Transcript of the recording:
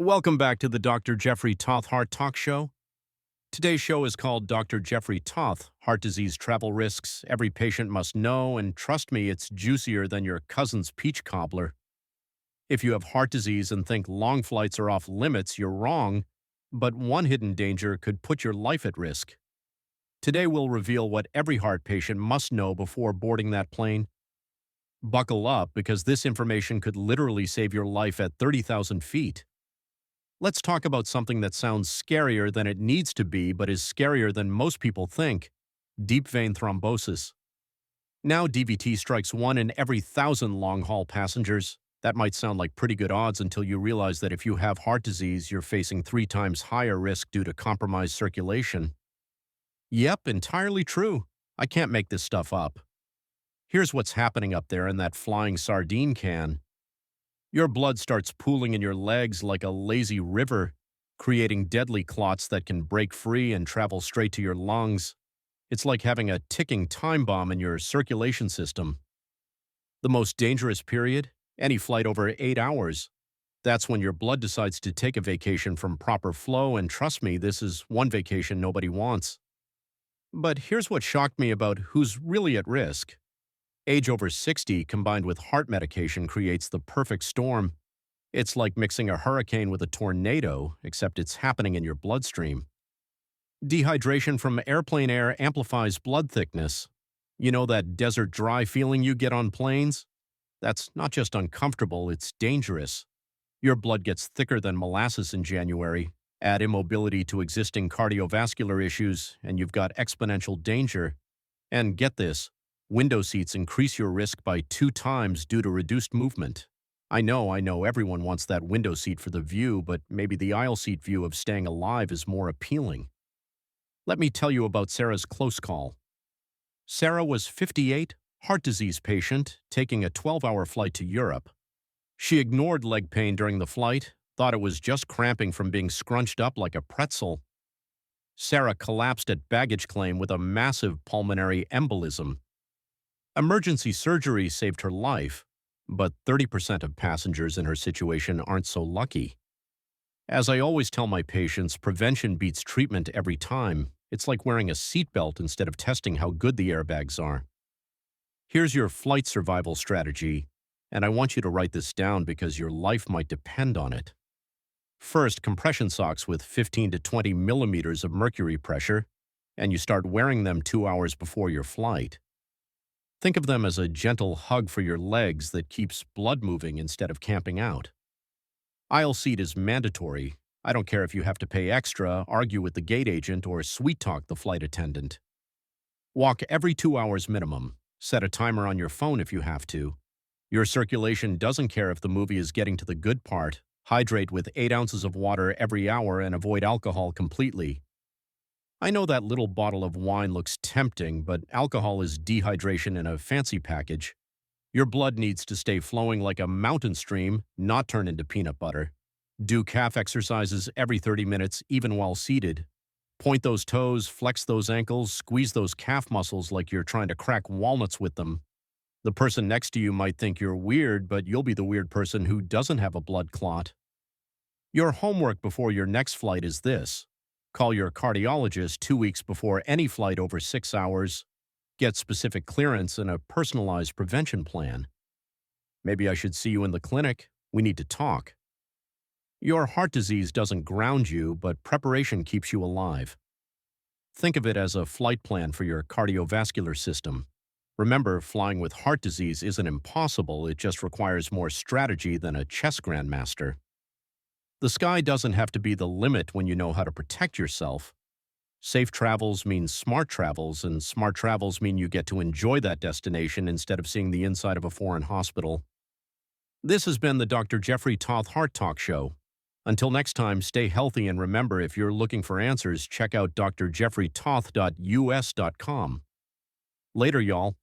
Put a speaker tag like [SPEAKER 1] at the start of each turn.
[SPEAKER 1] Welcome back to the Dr. Jeffrey Tauth Heart Talk Show. Today's show is called Dr. Jeffrey Tauth, Heart Disease Travel Risks Every Patient Must Know, and trust me, it's juicier than your cousin's peach cobbler. If you have heart disease and think long flights are off limits, you're wrong, but one hidden danger could put your life at risk. Today we'll reveal what every heart patient must know before boarding that plane. Buckle up, because this information could literally save your life at 30,000 feet. Let's talk about something that sounds scarier than it needs to be, but is scarier than most people think: deep vein thrombosis. Now DVT strikes 1 in every 1,000 long-haul passengers. That might sound like pretty good odds until you realize that if you have heart disease, you're facing 3 times higher risk due to compromised circulation. Yep, entirely true. I can't make this stuff up. Here's what's happening up there in that flying sardine can. Your blood starts pooling in your legs like a lazy river, creating deadly clots that can break free and travel straight to your lungs. It's like having a ticking time bomb in your circulation system. The most dangerous period? Any flight over 8 hours. That's when your blood decides to take a vacation from proper flow, and trust me, this is one vacation nobody wants. But here's what shocked me about who's really at risk. Age over 60 combined with heart medication creates the perfect storm. It's like mixing a hurricane with a tornado, except it's happening in your bloodstream. Dehydration from airplane air amplifies blood thickness. You know that desert dry feeling you get on planes? That's not just uncomfortable, it's dangerous. Your blood gets thicker than molasses in January. Add immobility to existing cardiovascular issues, and you've got exponential danger. And get this, window seats increase your risk by 2 times due to reduced movement. I know, everyone wants that window seat for the view, but maybe the aisle seat view of staying alive is more appealing. Let me tell you about Sarah's close call. Sarah was 58, heart disease patient, taking a 12-hour flight to Europe. She ignored leg pain during the flight, thought it was just cramping from being scrunched up like a pretzel. Sarah collapsed at baggage claim with a massive pulmonary embolism. Emergency surgery saved her life, but 30% of passengers in her situation aren't so lucky. As I always tell my patients, prevention beats treatment every time. It's like wearing a seatbelt instead of testing how good the airbags are. Here's your flight survival strategy, and I want you to write this down because your life might depend on it. First, compression socks with 15 to 20 millimeters of mercury pressure, and you start wearing them 2 hours before your flight. Think of them as a gentle hug for your legs that keeps blood moving instead of camping out. Aisle seat is mandatory. I don't care if you have to pay extra, argue with the gate agent, or sweet-talk the flight attendant. Walk every 2 hours minimum. Set a timer on your phone if you have to. Your circulation doesn't care if the movie is getting to the good part. Hydrate with 8 ounces of water every hour and avoid alcohol completely. I know that little bottle of wine looks tempting, but alcohol is dehydration in a fancy package. Your blood needs to stay flowing like a mountain stream, not turn into peanut butter. Do calf exercises every 30 minutes, even while seated. Point those toes, flex those ankles, squeeze those calf muscles like you're trying to crack walnuts with them. The person next to you might think you're weird, but you'll be the weird person who doesn't have a blood clot. Your homework before your next flight is this. Call your cardiologist 2 weeks before any flight over 6 hours. Get specific clearance and a personalized prevention plan. Maybe I should see you in the clinic. We need to talk. Your heart disease doesn't ground you, but preparation keeps you alive. Think of it as a flight plan for your cardiovascular system. Remember, flying with heart disease isn't impossible, it just requires more strategy than a chess grandmaster. The sky doesn't have to be the limit when you know how to protect yourself. Safe travels means smart travels, and smart travels mean you get to enjoy that destination instead of seeing the inside of a foreign hospital. This has been the Dr. Jeffrey Tauth Heart Talk Show. Until next time, stay healthy, and remember, if you're looking for answers, check out drjeffreytauth.us.com. Later, y'all.